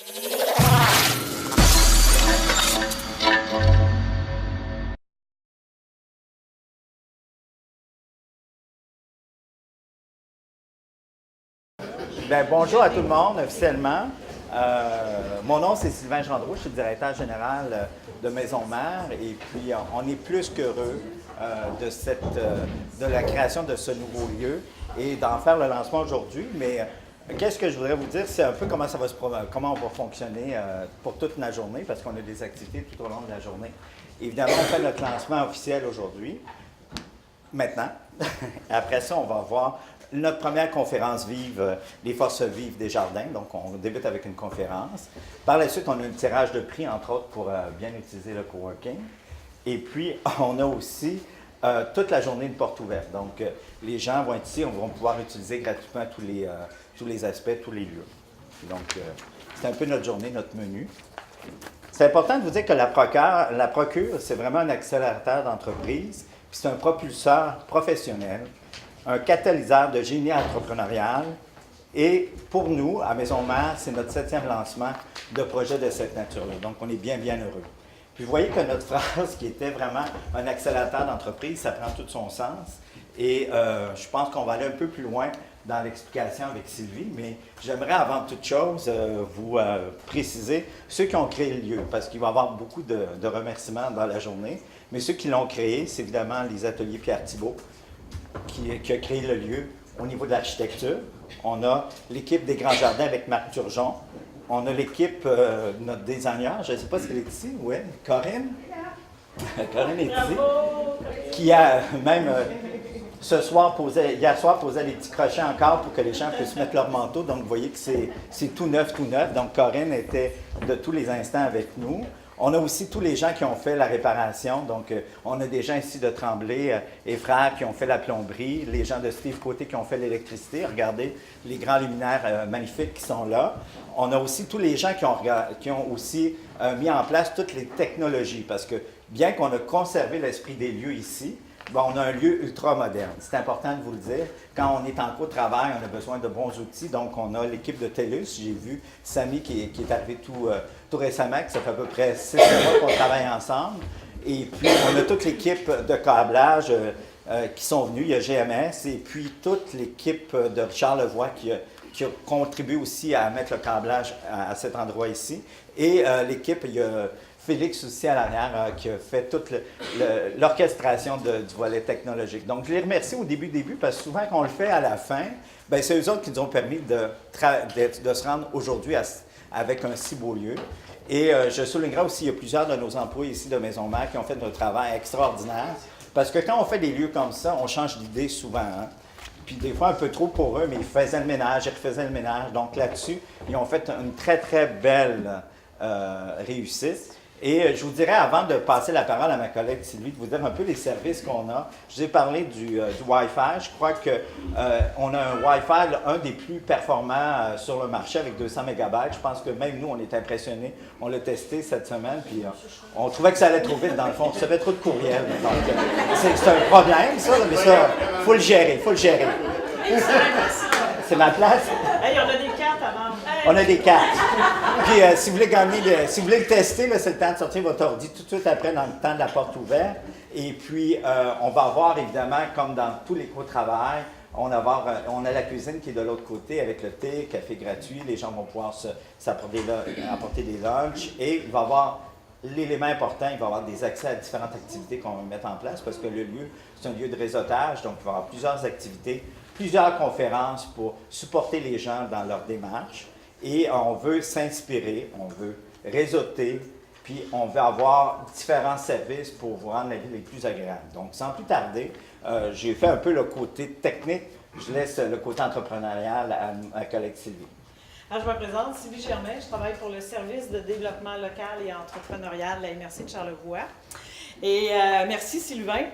Bien, bonjour à tout le monde, officiellement. Mon nom, c'est Sylvain Gendreau, je suis le directeur général de Maison Mère. Et puis, on est plus qu'heureux de la création de ce nouveau lieu et d'en faire le lancement aujourd'hui. Mais qu'est-ce que je voudrais vous dire, c'est un peu comment on va fonctionner pour toute la journée, parce qu'on a des activités tout au long de la journée. Évidemment, on fait notre lancement officiel aujourd'hui, maintenant. Après ça, on va voir notre première conférence vive, les forces vives des jardins. Donc, on débute avec une conférence. Par la suite, on a un tirage de prix, entre autres, pour bien utiliser le coworking. Et puis, on a aussi toute la journée de porte ouverte. Donc, les gens vont être ici, on va pouvoir utiliser gratuitement tous les aspects, tous les lieux. Donc, c'est un peu notre journée, notre menu. C'est important de vous dire que la procure, c'est vraiment un accélérateur d'entreprise, puis c'est un propulseur professionnel, un catalyseur de génie entrepreneurial. Et pour nous, à Maison Mère, c'est notre 7e lancement de projet de cette nature-là. Donc, on est bien, bien heureux. Puis, vous voyez que notre phrase, qui était vraiment un accélérateur d'entreprise, ça prend tout son sens. Et je pense qu'on va aller un peu plus loin dans l'explication avec Sylvie, mais j'aimerais avant toute chose vous préciser ceux qui ont créé le lieu, parce qu'il va y avoir beaucoup de remerciements dans la journée. Mais ceux qui l'ont créé, c'est évidemment les ateliers Pierre Thibault, qui a créé le lieu au niveau de l'architecture. On a l'équipe des Grands Jardins avec Marc Turgeon. On a l'équipe de notre designer, je ne sais pas si elle est ici, oui, Corinne. Corinne est ici. Qui a même hier soir posé les petits crochets encore pour que les gens puissent mettre leur manteau. Donc, vous voyez que c'est tout neuf, tout neuf. Donc, Corinne était de tous les instants avec nous. On a aussi tous les gens qui ont fait la réparation. Donc, on a des gens ici de Tremblay et Frères qui ont fait la plomberie, les gens de Steve Côté qui ont fait l'électricité. Regardez les grands luminaires magnifiques qui sont là. On a aussi tous les gens qui ont aussi mis en place toutes les technologies, parce que bien qu'on a conservé l'esprit des lieux ici, bon, on a un lieu ultra moderne. C'est important de vous le dire. Quand on est en cours de travail, on a besoin de bons outils. Donc, on a l'équipe de TELUS. J'ai vu Samy qui est arrivé tout récemment, que ça fait à peu près 6 mois qu'on travaille ensemble. Et puis, on a toute l'équipe de câblage qui sont venus. Il y a GMS et puis toute l'équipe de Richard Levoix qui a contribué aussi à mettre le câblage à cet endroit ici. Et l'équipe, il y a Félix aussi à l'arrière qui a fait toute l'orchestration du volet technologique. Donc, je les remercie au début, parce que souvent, quand on le fait à la fin, bien, c'est eux autres qui nous ont permis de se rendre aujourd'hui avec un si beau lieu. Et je soulignerai aussi, il y a plusieurs de nos employés ici de Maison Mère qui ont fait un travail extraordinaire. Parce que quand on fait des lieux comme ça, on change d'idée souvent. Hein? Puis des fois un peu trop pour eux, mais ils faisaient le ménage, ils refaisaient le ménage. Donc là-dessus, ils ont fait une très, très belle réussite. Et je vous dirais, avant de passer la parole à ma collègue Sylvie, de vous dire un peu les services qu'on a. Je vous ai parlé du Wi-Fi. Je crois qu'on a un Wi-Fi, un des plus performants sur le marché avec 200 MB. Je pense que même nous, on est impressionnés. On l'a testé cette semaine, puis on trouvait que ça allait trop vite, dans le fond. On recevait trop de courriels. Donc, c'est un problème, ça, mais ça, il faut le gérer, C'est ma place. Hey, on a des cartes à vendre. Hey. On a des cartes. Puis, si vous voulez le tester, c'est le temps de sortir votre ordi tout de suite après, dans le temps de la porte ouverte. Et puis, on va avoir, évidemment, comme dans tous les co-travail, on a la cuisine qui est de l'autre côté avec le thé, café gratuit. Les gens vont pouvoir apporter des lunchs. Et il va y avoir l'élément important, il va y avoir des accès à différentes activités qu'on va mettre en place parce que le lieu, c'est un lieu de réseautage. Donc, il va y avoir plusieurs activités, plusieurs conférences pour supporter les gens dans leur démarche. Et on veut s'inspirer, on veut réseauter, puis on veut avoir différents services pour vous rendre la vie les plus agréable. Donc, sans plus tarder, j'ai fait un peu le côté technique. Je laisse le côté entrepreneurial à ma collègue Sylvie. Alors, je me présente, Sylvie Germain. Je travaille pour le service de développement local et entrepreneurial de la MRC de Charlevoix. Et merci, Sylvain.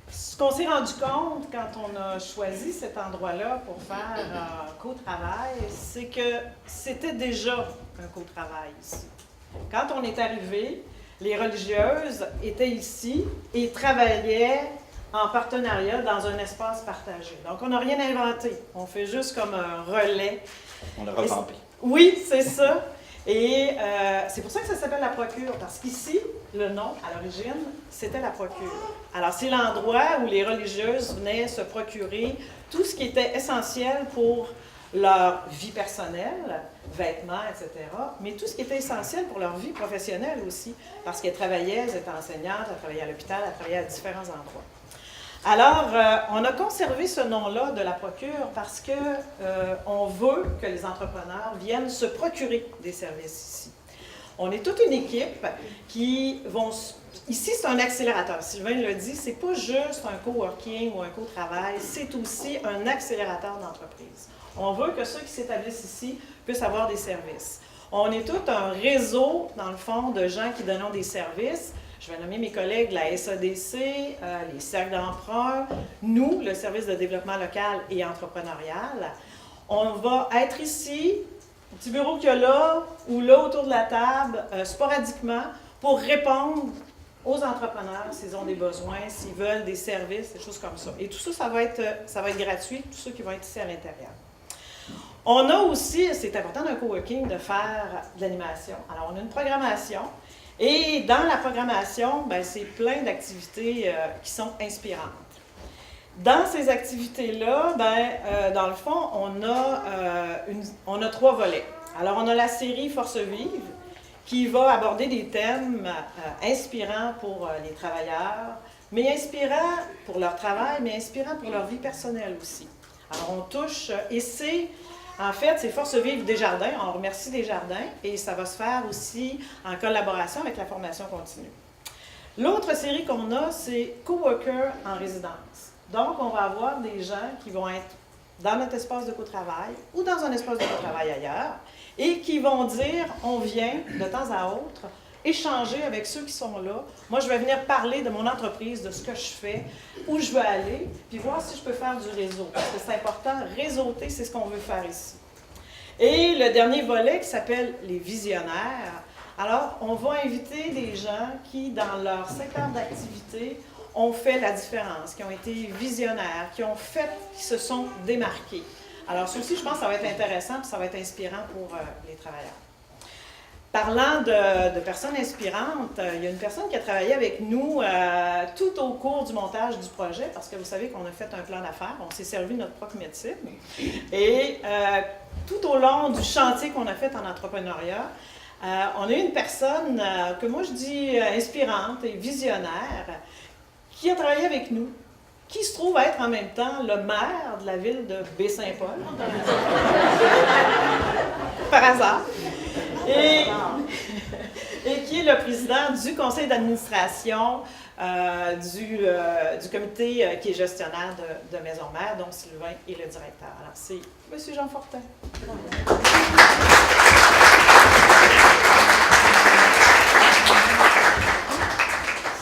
Ce qu'on s'est rendu compte quand on a choisi cet endroit-là pour faire un co-travail, c'est que c'était déjà un co-travail ici. Quand on est arrivé, les religieuses étaient ici et travaillaient en partenariat dans un espace partagé. Donc, on n'a rien inventé. On fait juste comme un relais. On l'a revampé. Oui, c'est ça. Et c'est pour ça que ça s'appelle la procure, parce qu'ici, le nom, à l'origine, c'était la procure. Alors, c'est l'endroit où les religieuses venaient se procurer tout ce qui était essentiel pour leur vie personnelle, vêtements, etc., mais tout ce qui était essentiel pour leur vie professionnelle aussi, parce qu'elles travaillaient, elles étaient enseignantes, elles travaillaient à l'hôpital, elles travaillaient à différents endroits. Alors, on a conservé ce nom-là de la procure parce que on veut que les entrepreneurs viennent se procurer des services ici. On est toute une équipe qui vont... Ici, c'est un accélérateur. Sylvain le dit, c'est pas juste un coworking ou un co-travail, c'est aussi un accélérateur d'entreprise. On veut que ceux qui s'établissent ici puissent avoir des services. On est tout un réseau, dans le fond, de gens qui donnent des services. Je vais nommer mes collègues, la SADC, les cercles d'emprunt, nous, le service de développement local et entrepreneurial. On va être ici, au petit bureau qu'il y a là, ou là autour de la table, sporadiquement, pour répondre aux entrepreneurs s'ils ont des besoins, s'ils veulent des services, des choses comme ça. Et tout ça, ça va être gratuit, tous ceux qui vont être ici à l'intérieur. On a aussi, c'est important d'un coworking de faire de l'animation. Alors, on a une programmation. Et dans la programmation, ben, c'est plein d'activités qui sont inspirantes. Dans ces activités-là, ben, dans le fond, on a 3 volets. Alors, on a la série Force vive, qui va aborder des thèmes inspirants pour les travailleurs, mais inspirants pour leur travail, mais inspirants pour leur vie personnelle aussi. Alors, on touche, et en fait, c'est Force vive Desjardins. On remercie Desjardins et ça va se faire aussi en collaboration avec la formation continue. L'autre série qu'on a, c'est Coworker en résidence. Donc, on va avoir des gens qui vont être dans notre espace de co-travail ou dans un espace de co-travail ailleurs et qui vont dire, on vient de temps à autre échanger avec ceux qui sont là. Moi, je vais venir parler de mon entreprise, de ce que je fais, où je veux aller, puis voir si je peux faire du réseau. Parce que c'est important, réseauter, c'est ce qu'on veut faire ici. Et le dernier volet qui s'appelle les visionnaires. Alors, on va inviter des gens qui, dans leur secteur d'activité, ont fait la différence, qui ont été visionnaires, qui se sont démarqués. Alors, ceci, je pense que ça va être intéressant, puis ça va être inspirant pour les travailleurs. Parlant de personnes inspirantes, il y a une personne qui a travaillé avec nous tout au cours du montage du projet, parce que vous savez qu'on a fait un plan d'affaires, on s'est servi notre propre médecine. Et tout au long du chantier qu'on a fait en entrepreneuriat, on a eu une personne que moi je dis inspirante et visionnaire, qui a travaillé avec nous, qui se trouve être en même temps le maire de la ville de Baie-Saint-Paul, par hasard. Et qui est le président du conseil d'administration du comité qui est gestionnaire de Maison Mère, dont Sylvain est le directeur. Alors, c'est M. Jean Fortin.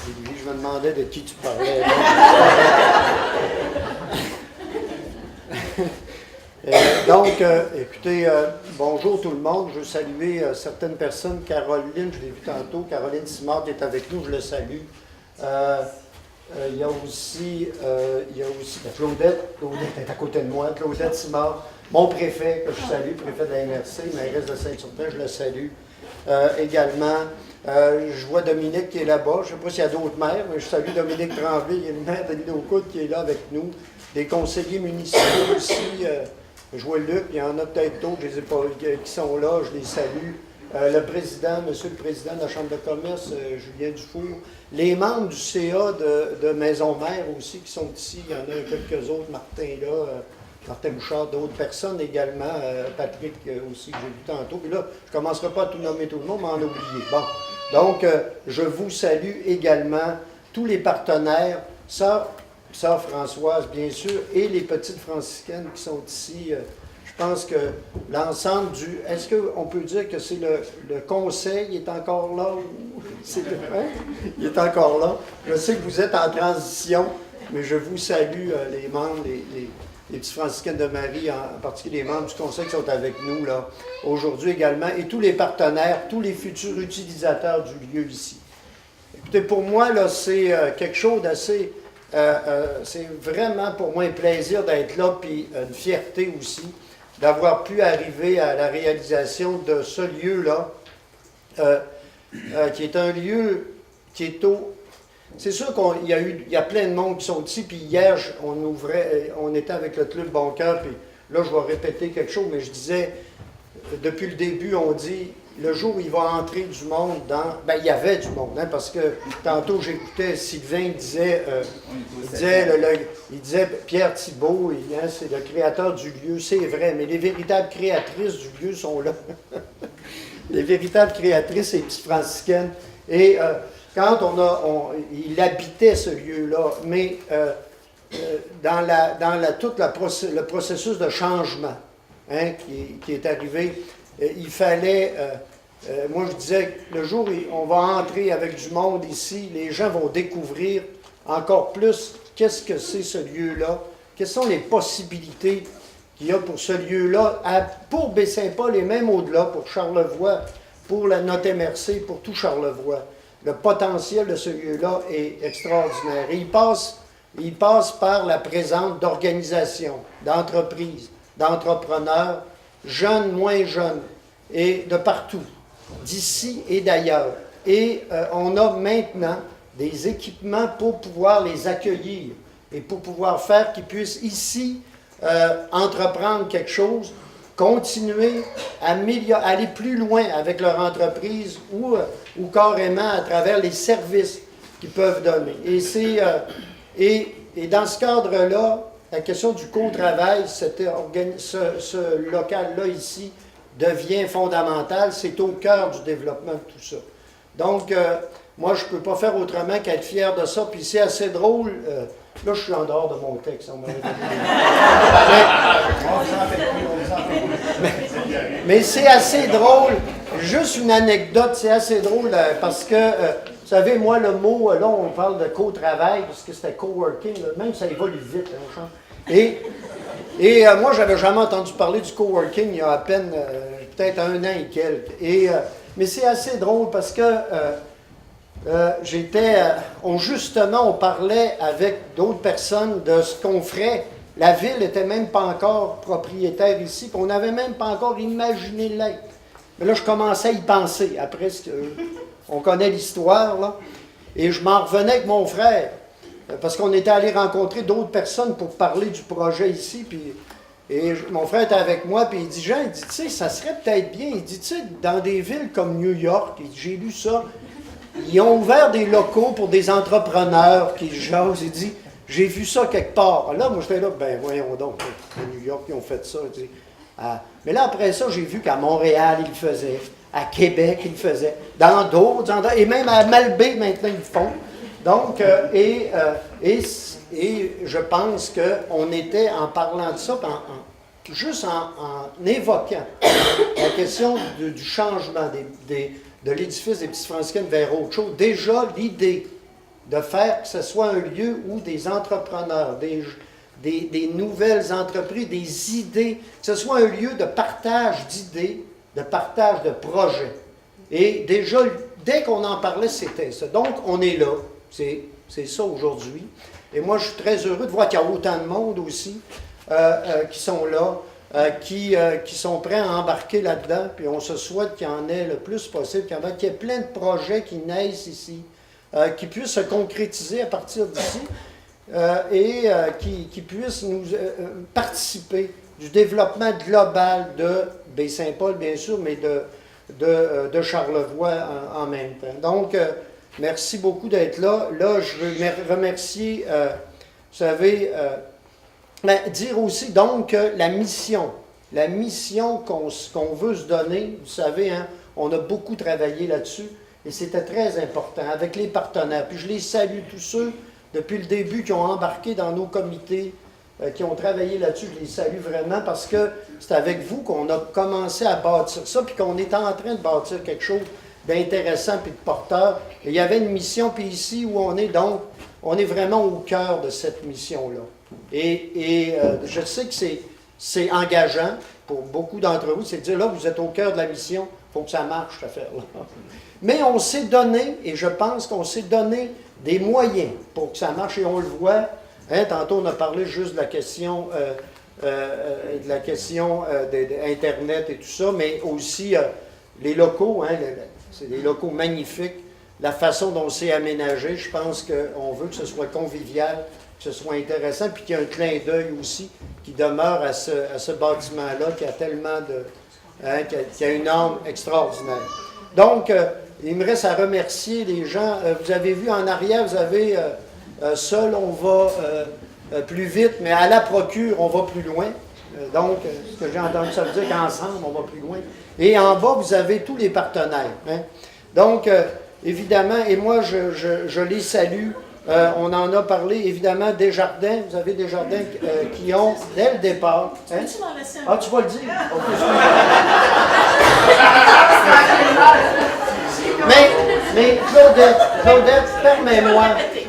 Sylvie, je me demandais de qui tu parlais. Donc, écoutez, bonjour tout le monde. Je veux saluer certaines personnes. Caroline, je l'ai vu tantôt. Caroline Simard qui est avec nous, je le salue. Il y a aussi Claudette. Claudette est à côté de moi. Claudette Simard, mon préfet, que je salue, préfet de la MRC, mairesse de Saint-Urbain, je le salue. Également, je vois Dominique qui est là-bas. Je ne sais pas s'il y a d'autres maires, mais je salue Dominique Tremblay. Il y a le maire de l'Île-aux-Coudres qui est là avec nous. Des conseillers municipaux aussi. Je vois Luc, il y en a peut-être d'autres, je les ai pas, qui sont là, je les salue. Le président, monsieur le président de la Chambre de commerce, Julien Dufour. Les membres du CA de Maison Mère aussi qui sont ici. Il y en a quelques autres, Martin là, Martin Bouchard, d'autres personnes également. Patrick aussi, que j'ai vu tantôt. Puis là, je ne commencerai pas à tout nommer tout le monde, mais en oublier. Bon, donc, je vous salue également, tous les partenaires. Sœur Françoise, bien sûr, et les petites franciscaines qui sont ici. Je pense que l'ensemble du... Est-ce qu'on peut dire que c'est le conseil est encore là? Il est encore là. Je sais que vous êtes en transition, mais je vous salue, les membres, les petites franciscaines de Marie, en particulier les membres du conseil qui sont avec nous là aujourd'hui également, et tous les partenaires, tous les futurs utilisateurs du lieu ici. Écoutez, pour moi, là, c'est quelque chose d'assez... c'est vraiment pour moi un plaisir d'être là, puis une fierté aussi d'avoir pu arriver à la réalisation de ce lieu-là, qui est un lieu qui est au... C'est sûr qu'il y a plein de monde qui sont ici, puis hier, on était avec le Club Bon Cœur, puis là, je vais répéter quelque chose, mais je disais, depuis le début, on dit, le jour où il va entrer du monde dans... Ben, il y avait du monde, hein, parce que tantôt, j'écoutais Sylvain, il disait, Pierre Thibault, c'est le créateur du lieu, c'est vrai, mais les véritables créatrices du lieu sont là. Les véritables créatrices, c'est les petites franciscaines. Et quand il habitait ce lieu-là, mais dans tout le processus de changement qui est arrivé, il fallait, moi je disais, le jour où on va entrer avec du monde ici, les gens vont découvrir encore plus qu'est-ce que c'est ce lieu-là, quelles sont les possibilités qu'il y a pour ce lieu-là, pour Baie-Saint-Paul et même au-delà, pour Charlevoix, pour la Notre-MRC, pour tout Charlevoix. Le potentiel de ce lieu-là est extraordinaire. Et il passe par la présence d'organisations, d'entreprises, d'entrepreneurs, jeunes, moins jeunes, et de partout, d'ici et d'ailleurs. Et on a maintenant des équipements pour pouvoir les accueillir et pour pouvoir faire qu'ils puissent ici entreprendre quelque chose, continuer à aller plus loin avec leur entreprise ou carrément à travers les services qu'ils peuvent donner. Et dans ce cadre-là, la question du co-travail, ce local-là ici devient fondamental. C'est au cœur du développement de tout ça. Donc, moi, je ne peux pas faire autrement qu'être fier de ça. Puis c'est assez drôle. Là, je suis en dehors de mon texte. Mais c'est assez drôle. Juste une anecdote, c'est assez drôle parce que, vous savez, moi, le mot, là, on parle de co-travail, parce que c'était coworking, même ça évolue vite. Et moi, je n'avais jamais entendu parler du coworking il y a à peine, peut-être 1 an et quelques. Mais c'est assez drôle parce que justement, on parlait avec d'autres personnes de ce qu'on ferait. La ville n'était même pas encore propriétaire ici, puis on n'avait même pas encore imaginé l'être. Mais là, je commençais à y penser. Après, on connaît l'histoire, là. Et je m'en revenais avec mon frère, parce qu'on était allé rencontrer d'autres personnes pour parler du projet ici. Mon frère était avec moi, puis il dit, Jean, il dit, tu sais, ça serait peut-être bien. Il dit, tu sais, dans des villes comme New York, j'ai lu ça, ils ont ouvert des locaux pour des entrepreneurs qui jasent. Il dit, j'ai vu ça quelque part. Là, moi, j'étais là, ben voyons donc, à New York, ils ont fait ça. Tu sais. Mais là, après ça, j'ai vu qu'à Montréal, ils le faisaient, à Québec, ils le faisaient, dans d'autres endroits, et même à Malbaie, maintenant, ils le font. Donc, je pense qu'on était, en parlant de ça, juste en évoquant la question du changement de l'édifice des Petites Franciscaines vers autre chose, déjà l'idée de faire que ce soit un lieu où des entrepreneurs, des nouvelles entreprises, des idées, que ce soit un lieu de partage d'idées, de partage de projets. Et déjà, dès qu'on en parlait, c'était ça. Donc, on est là. C'est ça aujourd'hui. Et moi, je suis très heureux de voir qu'il y a autant de monde aussi qui sont là, qui sont prêts à embarquer là-dedans. Puis on se souhaite qu'il y en ait le plus possible, qu'il y ait plein de projets qui naissent ici, qui puissent se concrétiser à partir d'ici et qui puissent nous participer du développement global de Baie-Saint-Paul, bien sûr, mais de Charlevoix en même temps. Donc, merci beaucoup d'être là. Là, je veux remercier, vous savez, dire aussi donc que la mission qu'on veut se donner, vous savez, hein, on a beaucoup travaillé là-dessus et c'était très important avec les partenaires. Puis je les salue, tous ceux depuis le début qui ont embarqué dans nos comités, qui ont travaillé là-dessus, je les salue vraiment parce que c'est avec vous qu'on a commencé à bâtir ça puis qu'on est en train de bâtir quelque chose d'intéressant puis de porteur. Et il y avait une mission, puis ici où on est donc, on est vraiment au cœur de cette mission-là. Et je sais que c'est engageant pour beaucoup d'entre vous, c'est de dire, là, vous êtes au cœur de la mission, il faut que ça marche, cette affaire-là. Mais on s'est donné, et je pense qu'on s'est donné des moyens pour que ça marche, et on le voit. Hein, tantôt, on a parlé juste de la question de la question d'Internet et tout ça, mais aussi les locaux, hein, c'est des locaux magnifiques. La façon dont c'est aménagé, je pense qu'on veut que ce soit convivial, que ce soit intéressant, puis qu'il y ait un clin d'œil aussi qui demeure à ce bâtiment-là, qui a tellement de... Hein, qui a une âme extraordinaire. Donc, il me reste à remercier les gens. Vous avez vu en arrière, vous avez seul, on va plus vite, mais à la procure, on va plus loin. Donc, ce que j'ai entendu, ça veut dire qu'ensemble, on va plus loin. Et en bas, vous avez tous les partenaires. Hein. Donc, évidemment, et moi, je les salue. On en a parlé, évidemment, Desjardins. Vous avez Desjardins qui ont, dès le départ... Hein? Peux-tu m'en laisser un Ah, tu vas le dire? Mais Claudette,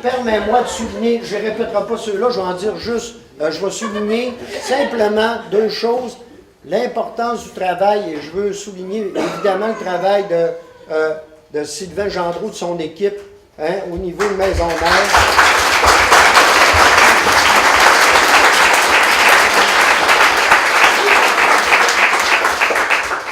permets-moi de souligner, je ne répéterai pas ceux-là, je vais en dire juste, je vais souligner simplement deux choses. L'importance du travail, et je veux souligner évidemment le travail de Sylvain Gendreau, de son équipe, hein, au niveau de Maison-Mère.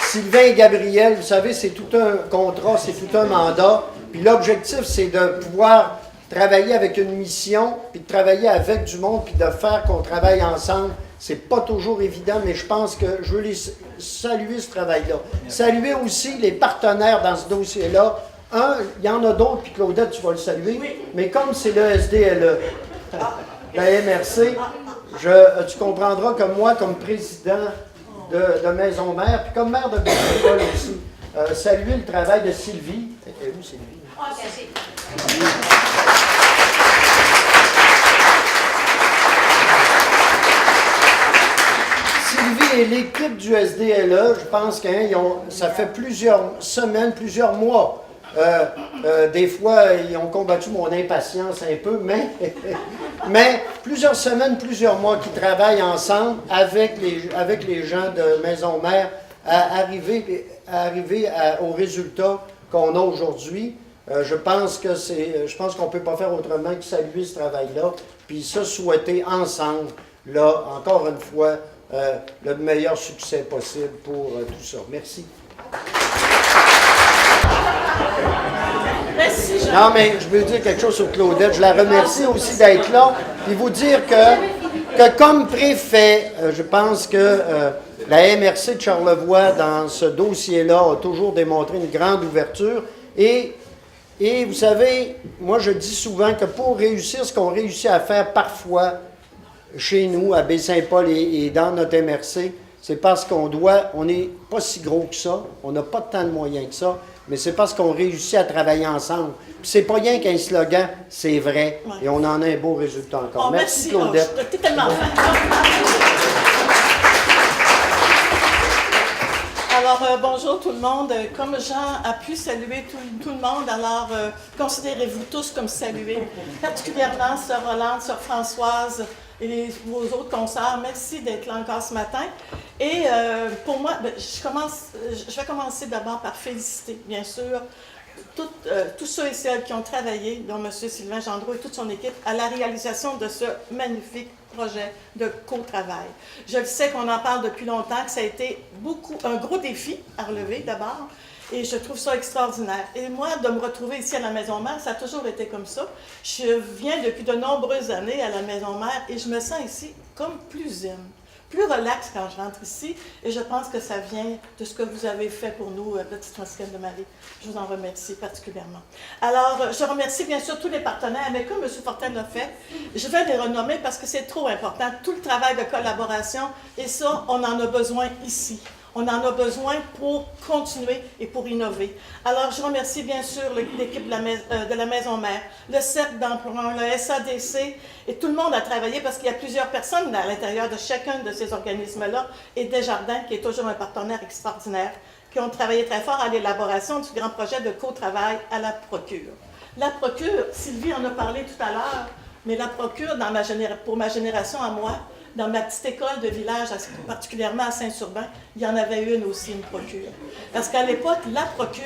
Sylvain et Gabriel, vous savez, c'est tout un contrat, c'est tout un mandat. Puis l'objectif, c'est de pouvoir travailler avec une mission, puis de travailler avec du monde, puis de faire qu'on travaille ensemble. C'est pas toujours évident, mais je pense que je veux les saluer ce travail-là. Saluer aussi les partenaires dans ce dossier-là. Un, il y en a d'autres, puis Claudette, tu vas le saluer, oui. Mais comme c'est le SDLE, la MRC, tu comprendras que moi, comme président de Maison-Mère, puis comme maire de Baie-Saint-Paul aussi, saluer le travail de Sylvie. Elle est où, Sylvie? Sylvie et l'équipe du SDLE, je pense que ça fait plusieurs semaines, plusieurs mois. Des fois, ils ont combattu mon impatience un peu, mais plusieurs semaines, plusieurs mois qu'ils travaillent ensemble avec les gens de Maison-Mère à arriver au résultat qu'on a aujourd'hui. Je pense qu'on ne peut pas faire autrement que saluer ce travail-là, puis se souhaiter ensemble, là, encore une fois, le meilleur succès possible pour tout ça. Merci. Merci, Jean. Non, mais je veux dire quelque chose sur Claudette. Je la remercie aussi d'être là. Puis vous dire que comme préfet, je pense que la MRC de Charlevoix, dans ce dossier-là, a toujours démontré une grande ouverture. Et vous savez, moi je dis souvent que pour réussir ce qu'on réussit à faire parfois chez nous, à Baie-Saint-Paul et dans notre MRC, c'est parce on n'est pas si gros que ça, on n'a pas tant de moyens que ça, mais c'est parce qu'on réussit à travailler ensemble. Puis c'est pas rien qu'un slogan, c'est vrai, ouais. Et on en a un beau résultat encore. Merci Claudette. T'es tellement fin. Alors, bonjour tout le monde. Comme Jean a pu saluer tout le monde, alors considérez-vous tous comme salués, particulièrement Sœur Rolande, Sœur Françoise et vos autres consoeurs. Merci d'être là encore ce matin. Et pour moi, je vais commencer d'abord par féliciter, bien sûr, tous ceux et celles qui ont travaillé, dont M. Sylvain Gendreau et toute son équipe, à la réalisation de ce magnifique projet de co-travail. Je le sais qu'on en parle depuis longtemps, que ça a été un gros défi à relever d'abord, et je trouve ça extraordinaire. Et moi, de me retrouver ici à la Maison-Mère, ça a toujours été comme ça. Je viens depuis de nombreuses années à la Maison-Mère et je me sens ici comme plus zen, plus relax quand je rentre ici, et je pense que ça vient de ce que vous avez fait pour nous, Petite Franciscaine de Marie. Je vous en remercie particulièrement. Alors, je remercie bien sûr tous les partenaires, mais comme M. Fortin l'a fait, je vais les renommer parce que c'est trop important, tout le travail de collaboration, et ça, on en a besoin ici. On en a besoin pour continuer et pour innover. Alors, je remercie bien sûr l'équipe de la Maison-Mère, le CEP d'Emprunt, le SADC, et tout le monde a travaillé parce qu'il y a plusieurs personnes à l'intérieur de chacun de ces organismes-là, et Desjardins, qui est toujours un partenaire extraordinaire, qui ont travaillé très fort à l'élaboration du grand projet de co-travail à la Procure. La Procure, Sylvie en a parlé tout à l'heure, mais la Procure, pour ma génération à moi, dans ma petite école de village, particulièrement à Saint-Urbain, il y en avait une aussi, une procure. Parce qu'à l'époque, la procure,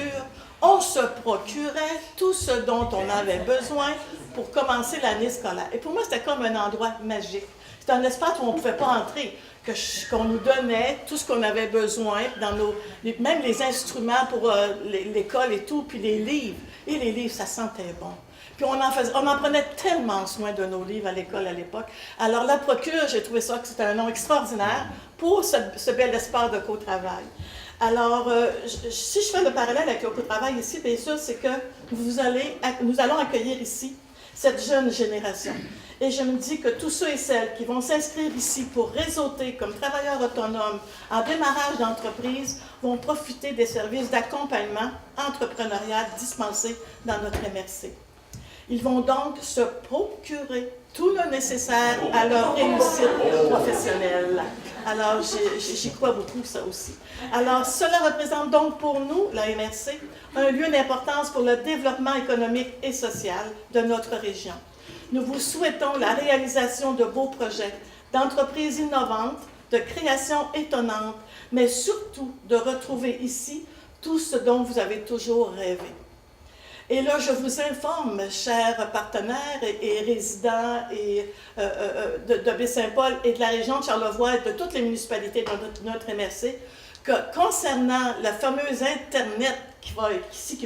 on se procurait tout ce dont on avait besoin pour commencer l'année scolaire. Et pour moi, c'était comme un endroit magique. C'était un espace où on ne pouvait pas entrer, qu'on nous donnait tout ce qu'on avait besoin, même les instruments pour l'école et tout, puis les livres. Et les livres, ça sentait bon. Puis on en prenait tellement soin de nos livres à l'école à l'époque. Alors la procure, j'ai trouvé ça que c'était un nom extraordinaire pour ce bel espace de co-travail. Alors, si je fais le parallèle avec le co-travail ici, bien sûr, c'est que nous allons accueillir ici cette jeune génération. Et je me dis que tous ceux et celles qui vont s'inscrire ici pour réseauter comme travailleurs autonomes en démarrage d'entreprise vont profiter des services d'accompagnement entrepreneurial dispensés dans notre MRC. Ils vont donc se procurer tout le nécessaire à leur réussite professionnelle. Alors, j'y crois beaucoup, ça aussi. Alors, cela représente donc pour nous, la MRC, un lieu d'importance pour le développement économique et social de notre région. Nous vous souhaitons la réalisation de beaux projets, d'entreprises innovantes, de créations étonnantes, mais surtout de retrouver ici tout ce dont vous avez toujours rêvé. Et là, je vous informe, chers partenaires et résidents de Baie-Saint-Paul et de la région de Charlevoix et de toutes les municipalités de notre MRC, que concernant la fameuse Internet qui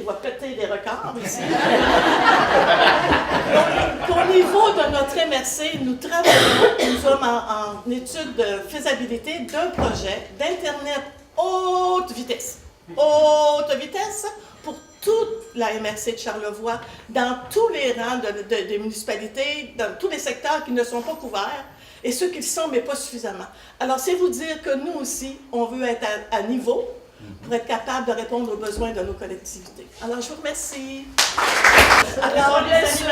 va péter des records ici, qu'au niveau de notre MRC, nous travaillons, nous sommes en étude de faisabilité d'un projet d'Internet haute vitesse pour toute la MRC de Charlevoix, dans tous les rangs des municipalités, dans tous les secteurs qui ne sont pas couverts, et ceux qui le sont, mais pas suffisamment. Alors, c'est vous dire que nous aussi, on veut être à niveau pour être capable de répondre aux besoins de nos collectivités. Alors, je vous remercie. Alors, bien sûr,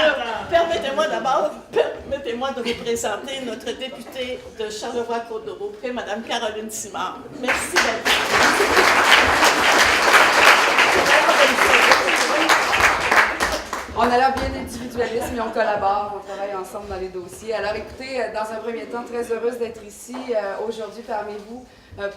permettez-moi de vous présenter notre députée de Charlevoix-Côte-de-Beaupré, Mme Caroline Simard. Merci d'être là. On a l'air bien individualiste, mais on collabore, on travaille ensemble dans les dossiers. Alors écoutez, dans un premier temps, très heureuse d'être ici aujourd'hui parmi vous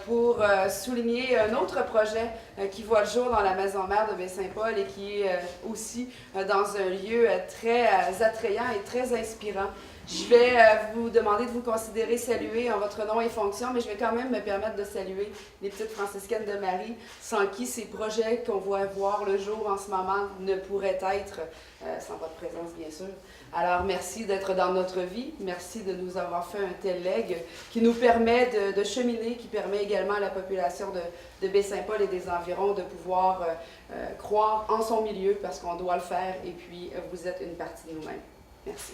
pour souligner un autre projet qui voit le jour dans la maison mère de Baie-Saint-Paul et qui est aussi dans un lieu très attrayant et très inspirant. Je vais vous demander de vous considérer saluer en votre nom et fonction, mais je vais quand même me permettre de saluer les petites franciscaines de Marie, sans qui ces projets qu'on voit voir le jour en ce moment ne pourraient être sans votre présence, bien sûr. Alors, merci d'être dans notre vie. Merci de nous avoir fait un tel legs qui nous permet de cheminer, qui permet également à la population de Baie-Saint-Paul et des environs de pouvoir croire en son milieu parce qu'on doit le faire et puis vous êtes une partie de nous-mêmes. Merci.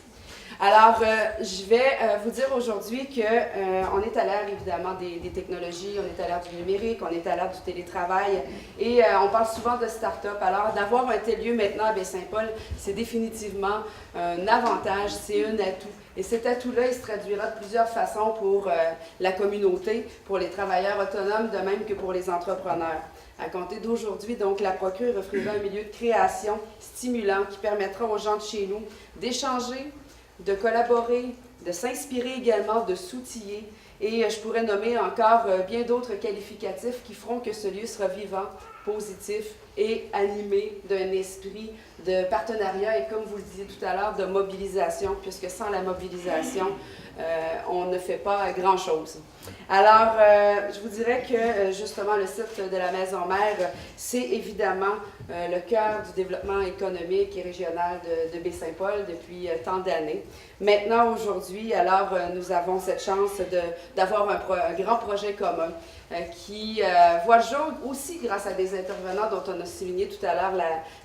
Alors, je vais vous dire aujourd'hui qu'on est à l'ère évidemment des technologies, on est à l'ère du numérique, on est à l'ère du télétravail et on parle souvent de start-up. Alors, d'avoir un tel lieu maintenant à Baie-Saint-Paul, c'est définitivement un avantage, c'est un atout. Et cet atout-là, il se traduira de plusieurs façons pour la communauté, pour les travailleurs autonomes, de même que pour les entrepreneurs. À compter d'aujourd'hui, donc, la procure offrira un milieu de création stimulant qui permettra aux gens de chez nous d'échanger, de collaborer, de s'inspirer également, de s'outiller. Et je pourrais nommer encore bien d'autres qualificatifs qui feront que ce lieu sera vivant, positif et animé d'un esprit de partenariat et, comme vous le disiez tout à l'heure, de mobilisation, puisque sans la mobilisation, on ne fait pas grand-chose. Alors, je vous dirais que justement le site de la Maison Mère, c'est évidemment le cœur du développement économique et régional de Baie-Saint-Paul depuis tant d'années. Maintenant, aujourd'hui, alors, nous avons cette chance d'avoir un grand projet commun qui voit le jour aussi grâce à des intervenants dont on a souligné tout à l'heure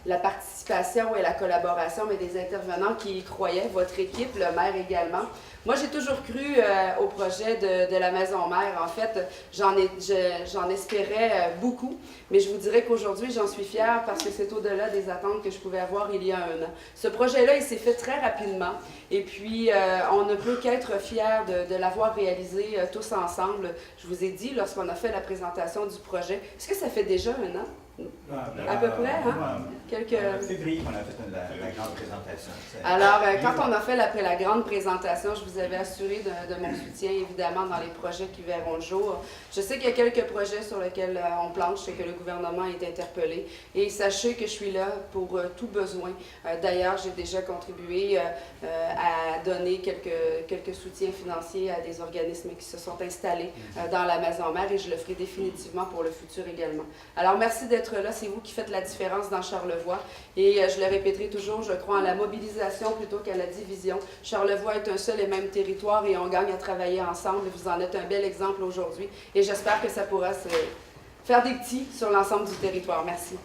la participation et la collaboration, mais des intervenants qui y croyaient, votre équipe, le maire également. Moi, j'ai toujours cru au projet de la Maison Mère. En fait, j'en espérais beaucoup, mais je vous dirais qu'aujourd'hui, j'en suis fière parce que c'est au-delà des attentes que je pouvais avoir il y a un an. Ce projet-là, il s'est fait très rapidement et puis on ne peut qu'être fiers de l'avoir réalisé tous ensemble. Je vous ai dit, lorsqu'on a fait la présentation du projet, est-ce que ça fait déjà un an? À peu près, hein? Février, on a fait la grande présentation. Alors, quand on a fait la grande présentation, je vous avais assuré de mon soutien, évidemment, dans les projets qui verront le jour. Je sais qu'il y a quelques projets sur lesquels on planche et que le gouvernement est interpellé. Et sachez que je suis là pour tout besoin. D'ailleurs, j'ai déjà contribué à donner quelques soutiens financiers à des organismes qui se sont installés dans la Maison Mère et je le ferai définitivement pour le futur également. Alors, merci d'être là. C'est vous qui faites la différence dans Charlevoix. Et je le répéterai toujours, je crois en la mobilisation plutôt qu'à la division. Charlevoix est un seul et même territoire et on gagne à travailler ensemble. Vous en êtes un bel exemple aujourd'hui. Et j'espère que ça pourra se faire des petits sur l'ensemble du territoire. Merci.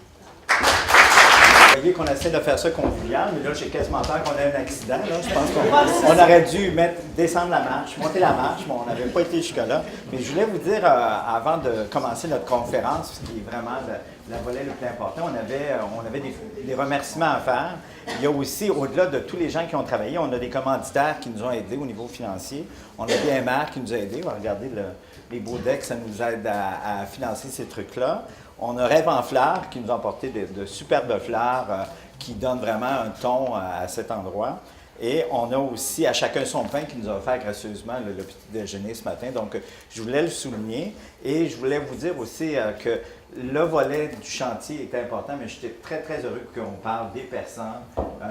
Vous voyez qu'on essaie de faire ça convivial, mais là, j'ai quasiment peur qu'on ait un accident. Là. Je pense qu'on aurait dû descendre la marche, monter la marche, mais on n'avait pas été jusque-là. Mais je voulais vous dire, avant de commencer notre conférence, ce qui est vraiment le volet le plus important, on avait des remerciements à faire. Il y a aussi, au-delà de tous les gens qui ont travaillé, on a des commanditaires qui nous ont aidés au niveau financier. On a BMR qui nous a aidés. On va regarder les beaux decks, ça nous aide à financer ces trucs-là. On a Rêve en fleurs qui nous ont apporté de superbes fleurs qui donnent vraiment un ton à cet endroit. Et on a aussi À chacun son pain qui nous a offert gracieusement le petit déjeuner ce matin. Donc, je voulais le souligner. Et je voulais vous dire aussi que le volet du chantier est important, mais j'étais très, très heureux qu'on parle des personnes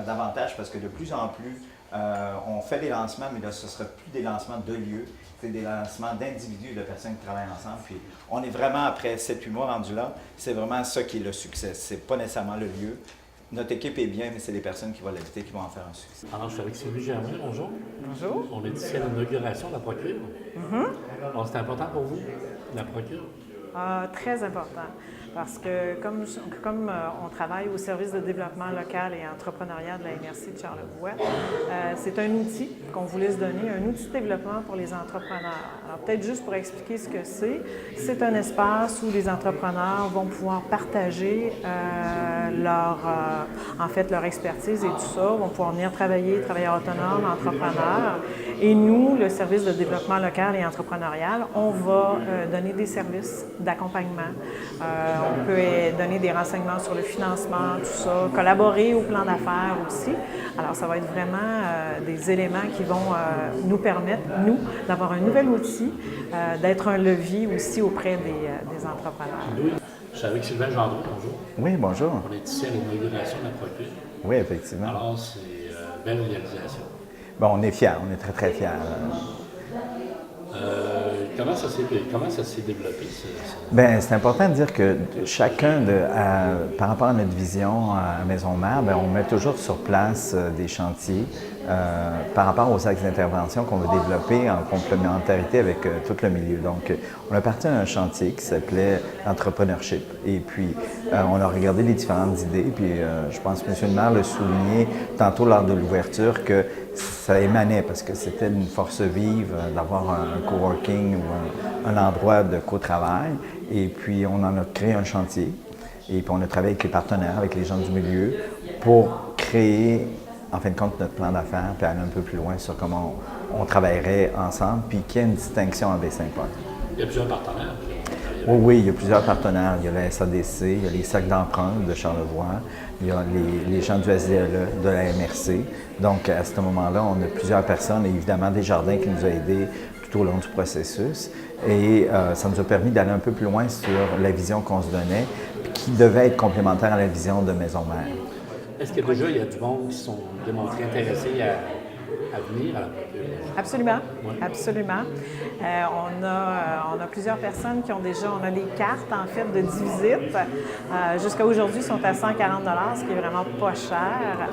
davantage parce que de plus en plus, on fait des lancements, mais là, ce ne sera plus des lancements de lieux. C'est des lancements d'individus, de personnes qui travaillent ensemble. Puis on est vraiment, après 7-8 mois rendus là, c'est vraiment ça qui est le succès. C'est pas nécessairement le lieu. Notre équipe est bien, mais c'est les personnes qui vont l'habiter qui vont en faire un succès. Alors, je suis avec Sylvie Germain. Bonjour. Bonjour. On est ici à l'inauguration de la procure. Alors, c'est important pour vous, la procure? Très important. Parce que comme on travaille au service de développement local et entrepreneurial de la MRC de Charlevoix, c'est un outil qu'on voulait se donner, un outil de développement pour les entrepreneurs. Alors peut-être juste pour expliquer ce que c'est un espace où les entrepreneurs vont pouvoir partager leur expertise et tout ça, vont pouvoir venir travailler, travailleurs autonomes, entrepreneurs. Et nous, le service de développement local et entrepreneurial, on va donner des services d'accompagnement. On peut donner des renseignements sur le financement, tout ça, collaborer au plan d'affaires aussi. Alors, ça va être vraiment des éléments qui vont nous permettre, nous, d'avoir un nouvel outil, d'être un levier aussi auprès des entrepreneurs. Je suis avec Sylvain Gendreau. Bonjour. Oui, bonjour. On est ici à l'inauguration de la procure. Oui, effectivement. Alors, c'est une belle réalisation. Bon, on est fiers, on est très, très fiers. Comment ça s'est développé? Bien, c'est important de dire que chacun, par rapport à notre vision à Maison Mère, bien, on met toujours sur place des chantiers par rapport aux axes d'intervention qu'on veut développer en complémentarité avec tout le milieu. Donc, on a parti à un chantier qui s'appelait l'entrepreneurship. Et puis, on a regardé les différentes idées. Puis, je pense que M. le maire l'a souligné tantôt lors de l'ouverture que ça émanait parce que c'était une force vive d'avoir un coworking ou un endroit de co-travail. Et puis, on en a créé un chantier. Et puis, on a travaillé avec les partenaires, avec les gens du milieu pour créer, en fin de compte, notre plan d'affaires puis aller un peu plus loin sur comment on travaillerait ensemble puis qu'il y ait une distinction en Baie-Saint-Paul. Il y a plusieurs partenaires. Oui, il y a plusieurs partenaires. Il y a la SADC, il y a les sacs d'emprunt de Charlevoix, il y a les gens du SDLE, de la MRC. Donc, à ce moment-là, on a plusieurs personnes et évidemment Desjardins qui nous a aidés tout au long du processus. Et ça nous a permis d'aller un peu plus loin sur la vision qu'on se donnait, puis qui devait être complémentaire à la vision de Maison Mère. Est-ce que déjà, il y a du monde qui se sont démontrés intéressés à venir à la procure? Absolument, Oui. absolument. On a plusieurs personnes qui ont on a des cartes en fait de 10 visites. Jusqu'à aujourd'hui, sont à 140 $, ce qui est vraiment pas cher.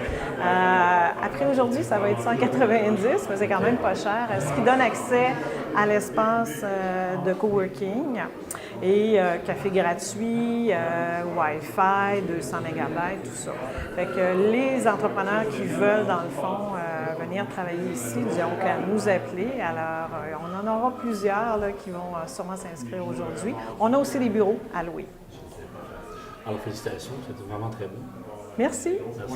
Après aujourd'hui, ça va être 190 $, mais c'est quand même pas cher. Ce qui donne accès à l'espace de coworking et café gratuit, Wi-Fi, 200 MB, tout ça. Fait que les entrepreneurs qui veulent, dans le fond, venir travailler ici, donc à nous appeler. Alors, on en aura plusieurs là, qui vont sûrement s'inscrire aujourd'hui. On a aussi des bureaux à louer. Alors, félicitations, c'était vraiment très beau. Merci. Merci.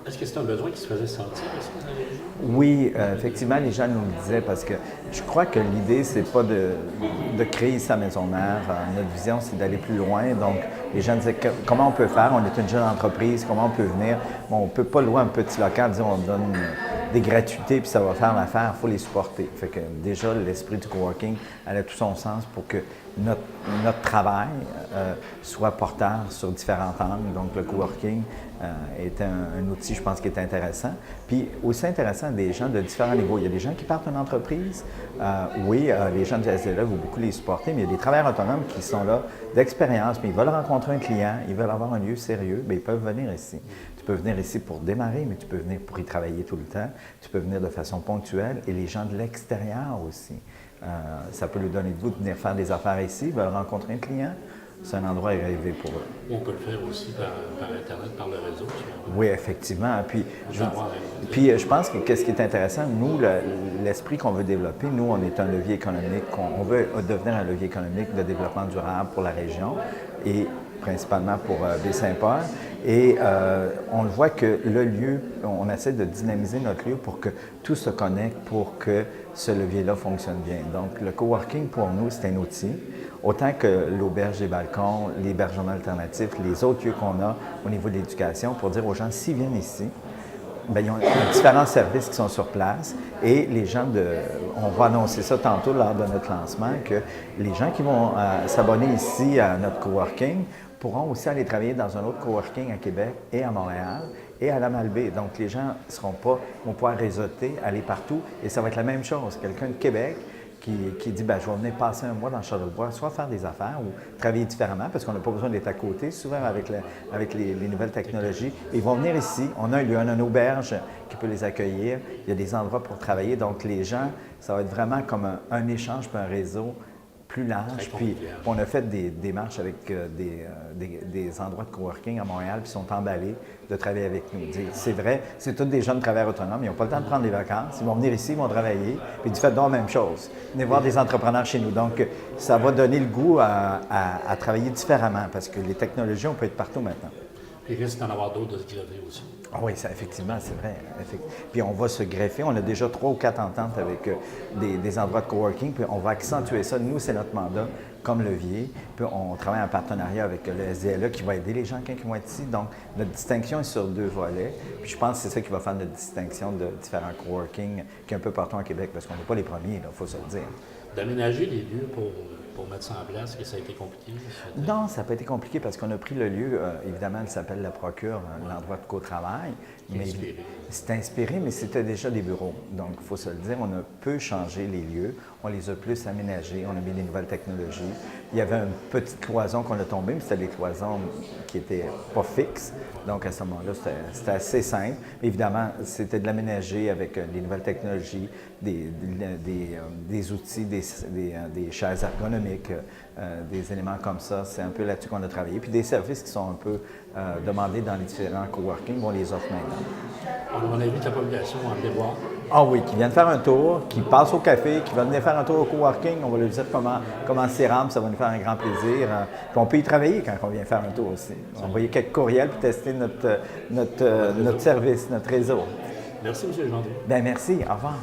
Est-ce que c'est un besoin qui se faisait sentir aussi dans la région? Oui, effectivement, les gens nous le disaient parce que je crois que l'idée, c'est pas de créer sa maison mère. Notre vision, c'est d'aller plus loin. Donc, les gens disaient comment on peut faire? On est une jeune entreprise, comment on peut venir? Bon, on ne peut pas louer un petit local, disons, on donne des gratuités puis ça va faire l'affaire, il faut les supporter. Fait que déjà, l'esprit du coworking elle a tout son sens pour que notre travail soit porteur sur différents angles. Donc, le coworking est un outil, je pense, qui est intéressant. Puis aussi intéressant des gens de différents niveaux. Il y a des gens qui partent d'une entreprise. Les gens du SDLE vont beaucoup les supporter, mais il y a des travailleurs autonomes qui sont là d'expérience, mais ils veulent rencontrer un client, ils veulent avoir un lieu sérieux, bien, ils peuvent venir ici. Tu peux venir ici pour démarrer, mais tu peux venir pour y travailler tout le temps. Tu peux venir de façon ponctuelle et les gens de l'extérieur aussi. Ça peut lui donner le goût de venir faire des affaires ici, ils veulent rencontrer un client. C'est un endroit rêvé pour eux. On peut le faire aussi par Internet, par le réseau. Oui, effectivement. Puis je pense que ce qui est intéressant, nous, l'esprit qu'on veut développer, nous, on est un levier économique, on veut devenir un levier économique de développement durable pour la région et principalement pour Baie-Saint-Paul. Et on le voit que le lieu, on essaie de dynamiser notre lieu pour que tout se connecte, pour que ce levier-là fonctionne bien. Donc, le coworking, pour nous, c'est un outil. Autant que l'auberge des balcons, l'hébergement alternatif, les autres lieux qu'on a au niveau de l'éducation, pour dire aux gens, s'ils viennent ici, bien, ils ont différents services qui sont sur place et les gens on va annoncer ça tantôt lors de notre lancement, que les gens qui vont s'abonner ici à notre coworking pourront aussi aller travailler dans un autre coworking à Québec et à Montréal et à la Malbaie. Donc, les gens vont pouvoir réseauter, aller partout et ça va être la même chose. Quelqu'un de Québec qui dit ben, je vais venir passer un mois dans Charlevoix, soit faire des affaires ou travailler différemment, parce qu'on n'a pas besoin d'être à côté, souvent avec les nouvelles technologies. Ils vont venir ici, on a un lieu, on a une auberge qui peut les accueillir, il y a des endroits pour travailler, donc les gens, ça va être vraiment comme un échange puis un réseau plus large. Puis on a fait des démarches avec des endroits de coworking à Montréal qui sont emballés de travailler avec nous. C'est vrai, c'est tous des jeunes travailleurs autonomes, ils n'ont pas le temps de prendre des vacances, ils vont venir ici, ils vont travailler, puis du fait donc la même chose. Venez voir des entrepreneurs chez nous. Donc, ça va donner le goût à travailler différemment parce que les technologies, on peut être partout maintenant. Il risque d'en avoir d'autres de se greffer aussi. Ah oui, effectivement, c'est vrai. Puis on va se greffer. On a déjà 3 ou 4 ententes avec des endroits de coworking, puis on va accentuer ça. Nous, c'est notre mandat comme levier. Puis on travaille en partenariat avec le SDLE qui va aider les gens qui vont être ici. Donc, notre distinction est sur 2 volets. Puis je pense que c'est ça qui va faire notre distinction de différents coworking qui est un peu partout en Québec, parce qu'on n'est pas les premiers, il faut se le dire. D'aménager les lieux pour mettre ça en place, est-ce que ça a été compliqué? Non, ça n'a pas été compliqué parce qu'on a pris le lieu, évidemment, il s'appelle la Procure, l'endroit de co-travail. C'est inspiré, mais c'était déjà des bureaux. Donc, il faut se le dire, on a peu changé les lieux, on les a plus aménagés, on a mis des nouvelles technologies. Il y avait une petite cloison qu'on a tombée, mais c'était des cloisons qui n'étaient pas fixes. Donc, à ce moment-là, c'était assez simple. Évidemment, c'était de l'aménager avec des nouvelles technologies, des outils, des chaises ergonomiques, des éléments comme ça. C'est un peu là-dessus qu'on a travaillé. Puis des services qui sont un peu demandés dans les différents coworking, on les offre maintenant. On invite la population à venir voir. Ah oui, qui viennent faire un tour, qui passent au café, qui va venir faire un tour au coworking. On va leur dire comment c'est rempli, ça va nous faire un grand plaisir. Puis on peut y travailler quand on vient faire un tour aussi. Envoyer quelques courriels pour tester notre service, notre réseau. Merci, M. Gendry. Bien, merci. Au revoir.